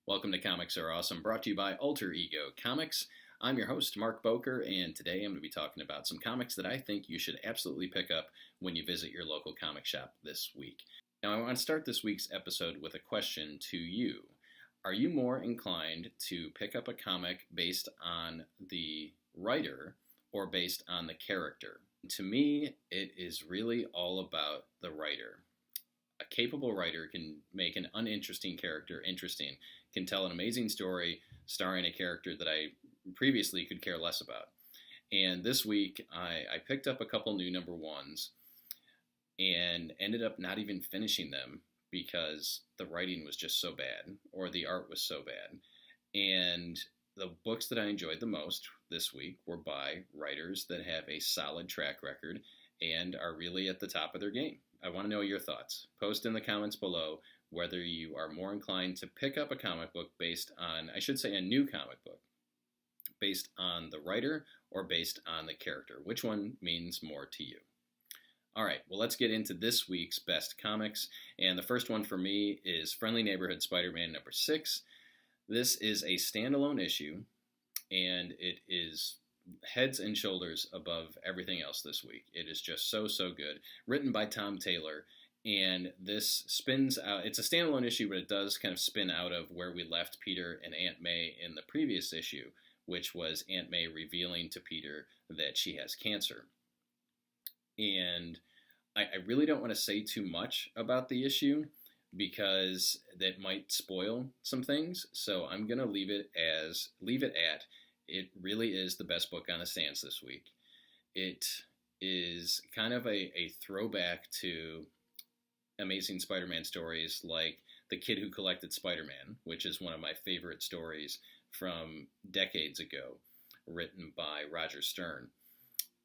Welcome to Comics Are Awesome, brought to you by Alter Ego Comics. I'm your host, Marc Boker, and today I'm going to be talking about some comics that I think you should absolutely pick up when you visit your local comic shop this week. Now, I want to start this week's episode with a question to you. Are you more inclined to pick up a comic based on the writer or based on the character? To me, it is really all about the writer. A capable writer can make an uninteresting character interesting, can tell an amazing story starring a character that I previously could care less about. And this week, I picked up a couple new number ones and ended up not even finishing them because the writing was just so bad, or the art was so bad. And the books that I enjoyed the most this week were by writers that have a solid track record and are really at the top of their game. I want to know your thoughts. Post in the comments below whether you are more inclined to pick up a comic book based on, I should say a new comic book, based on the writer or based on the character. Which one means more to you? All right, well, let's get into this week's best comics. And the first one for me is Friendly Neighborhood Spider-Man number 6. This is a standalone issue, and it is heads and shoulders above everything else this week. It is just so good. Written by Tom Taylor, and this spins out. It's a standalone issue, but it does kind of spin out of where we left Peter and Aunt May in the previous issue, which was Aunt May revealing to Peter that she has cancer. And I really don't want to say too much about the issue because that might spoil some things. So I'm going to leave it at it really is the best book on the stands this week. It is kind of a throwback to Amazing Spider-Man stories like The Kid Who Collected Spider-Man, which is one of my favorite stories from decades ago, written by Roger Stern.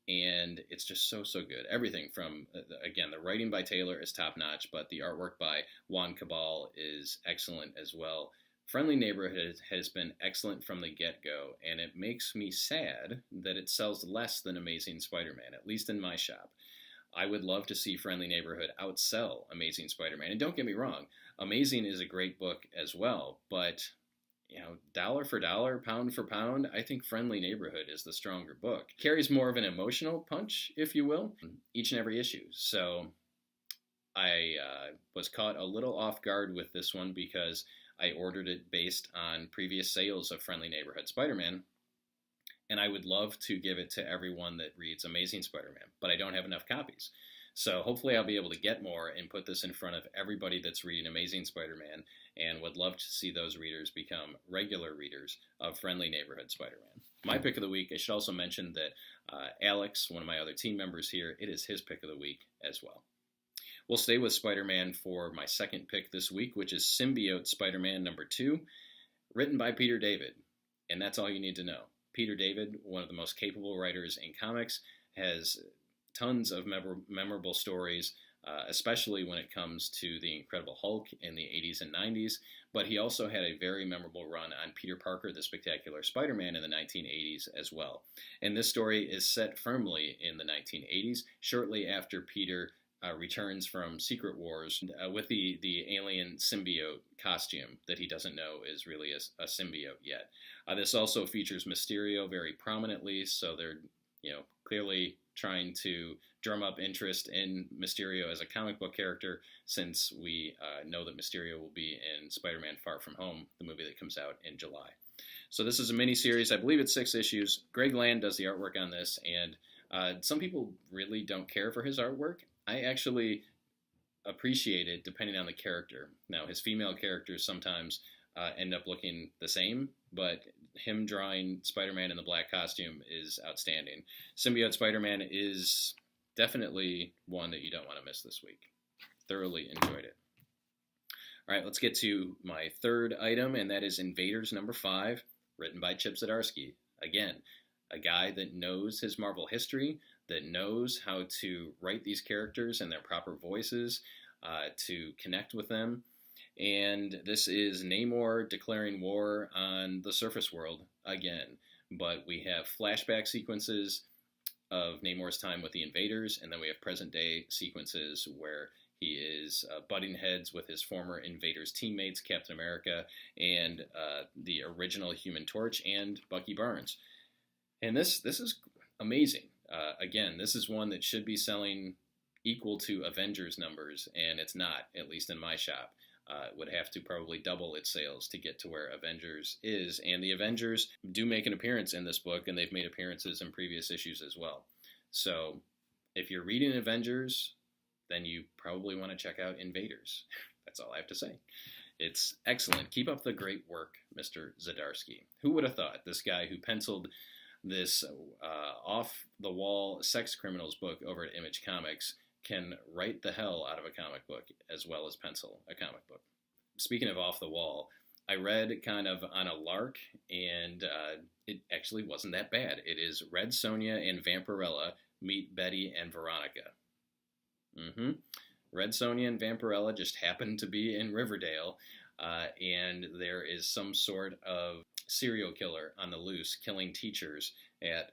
And it's just so good. Everything from, again, the writing by Taylor is top-notch, but the artwork by Juan Cabal is excellent as well. Friendly Neighborhood has been excellent from the get-go, and it makes me sad that it sells less than Amazing Spider-Man, at least in my shop. I would love to see Friendly Neighborhood outsell Amazing Spider-Man. And don't get me wrong, Amazing is a great book as well, but dollar for dollar, pound for pound, I think Friendly Neighborhood is the stronger book. It carries more of an emotional punch, if you will, each and every issue. So I was caught a little off guard with this one because I ordered it based on previous sales of Friendly Neighborhood Spider-Man, and I would love to give it to everyone that reads Amazing Spider-Man, but I don't have enough copies. So hopefully I'll be able to get more and put this in front of everybody that's reading Amazing Spider-Man, and would love to see those readers become regular readers of Friendly Neighborhood Spider-Man. My pick of the week, I should also mention that Alex, one of my other team members here, it is his pick of the week as well. We'll stay with Spider-Man for my second pick this week, which is Symbiote Spider-Man number 2, written by Peter David. And that's all you need to know. Peter David, one of the most capable writers in comics, has tons of memorable stories, especially when it comes to the Incredible Hulk in the 80s and 90s. But he also had a very memorable run on Peter Parker, the Spectacular Spider-Man in the 1980s as well. And this story is set firmly in the 1980s, shortly after Peter returns from Secret Wars with the alien symbiote costume that he doesn't know is really a symbiote yet. This also features Mysterio very prominently, so they're clearly trying to drum up interest in Mysterio as a comic book character, since we know that Mysterio will be in Spider-Man Far From Home, the movie that comes out in July. So this is a mini-series. I believe it's 6 issues. Greg Land does the artwork on this, and some people really don't care for his artwork. I actually appreciate it depending on the character. Now, his female characters sometimes end up looking the same, but him drawing Spider-Man in the black costume is outstanding. Symbiote Spider-Man is definitely one that you don't want to miss this week. Thoroughly enjoyed it. All right, let's get to my third item, and that is Invaders number 5, written by Chip Zdarsky. Again, a guy that knows his Marvel history, that knows how to write these characters in their proper voices, to connect with them. And this is Namor declaring war on the surface world again. But we have flashback sequences of Namor's time with the Invaders, and then we have present-day sequences where He is butting heads with his former Invaders teammates, Captain America, and the original Human Torch, and Bucky Barnes. And this is amazing. Again, this is one that should be selling equal to Avengers numbers, and it's not, at least in my shop. It would have to probably double its sales to get to where Avengers is. And the Avengers do make an appearance in this book, and they've made appearances in previous issues as well. So if you're reading Avengers, then you probably want to check out Invaders. That's all I have to say. It's excellent. Keep up the great work, Mr. Zdarsky. Who would have thought this guy who penciled this off-the-wall sex criminals book over at Image Comics can write the hell out of a comic book as well as pencil a comic book. Speaking of off the wall, I read kind of on a lark, and it actually wasn't that bad. It is Red Sonja and Vampirella meet Betty and Veronica. Red Sonja and Vampirella just happen to be in Riverdale, and there is some sort of serial killer on the loose killing teachers at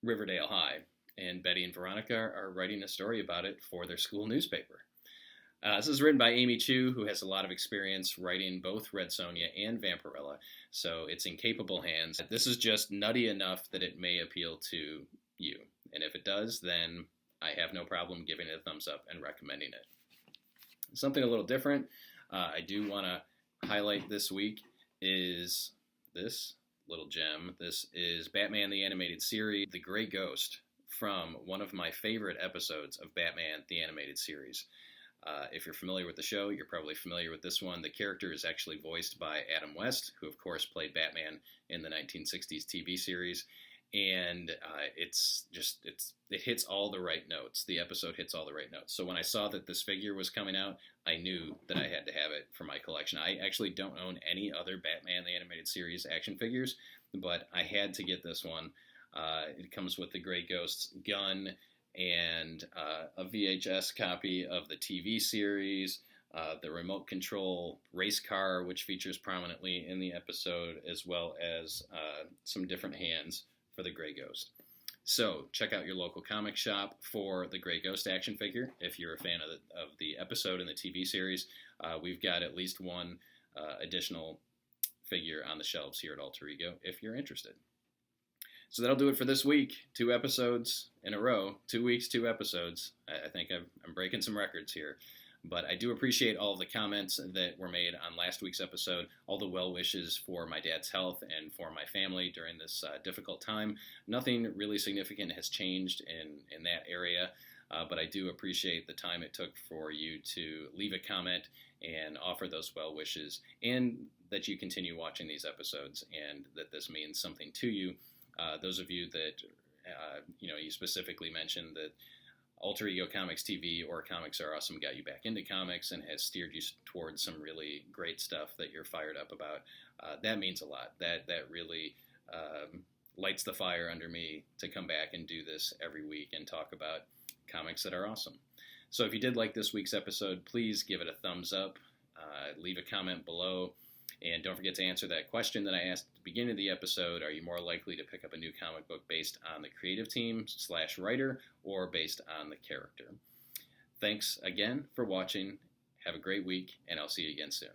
Riverdale High. And Betty and Veronica are writing a story about it for their school newspaper. This is written by Amy Chu, who has a lot of experience writing both Red Sonja and Vampirella, so it's in capable hands. This is just nutty enough that it may appeal to you. And if it does, then I have no problem giving it a thumbs up and recommending it. Something a little different I do want to highlight this week is this little gem. This is Batman the Animated Series, The Gray Ghost, from one of my favorite episodes of Batman the Animated Series. If you're familiar with the show, you're probably familiar with this one. The character is actually voiced by Adam West, who of course played Batman in the 1960s TV series. And it hits all the right notes. The episode hits all the right notes. So when I saw that this figure was coming out, I knew that I had to have it for my collection. I actually don't own any other Batman the Animated Series action figures, but I had to get this one. It comes with the Grey Ghost's gun and a VHS copy of the TV series, the remote control race car, which features prominently in the episode, as well as some different hands for the Grey Ghost. So check out your local comic shop for the Grey Ghost action figure. If you're a fan of the episode and the TV series, we've got at least one additional figure on the shelves here at Alter Ego if you're interested. So that'll do it for this week. 2 episodes in a row. 2 weeks, 2 episodes. I think I'm breaking some records here. But I do appreciate all of the comments that were made on last week's episode, all the well wishes for my dad's health and for my family during this difficult time. Nothing really significant has changed in that area, but I do appreciate the time it took for you to leave a comment and offer those well wishes, and that you continue watching these episodes and that this means something to you. Those of you that, you specifically mentioned that Alter Ego Comics TV or Comics Are Awesome got you back into comics and has steered you towards some really great stuff that you're fired up about. That means a lot. That really lights the fire under me to come back and do this every week and talk about comics that are awesome. So if you did like this week's episode, please give it a thumbs up, leave a comment below, and don't forget to answer that question that I asked at the beginning of the episode. Are you more likely to pick up a new comic book based on the creative team / writer or based on the character? Thanks again for watching. Have a great week, and I'll see you again soon.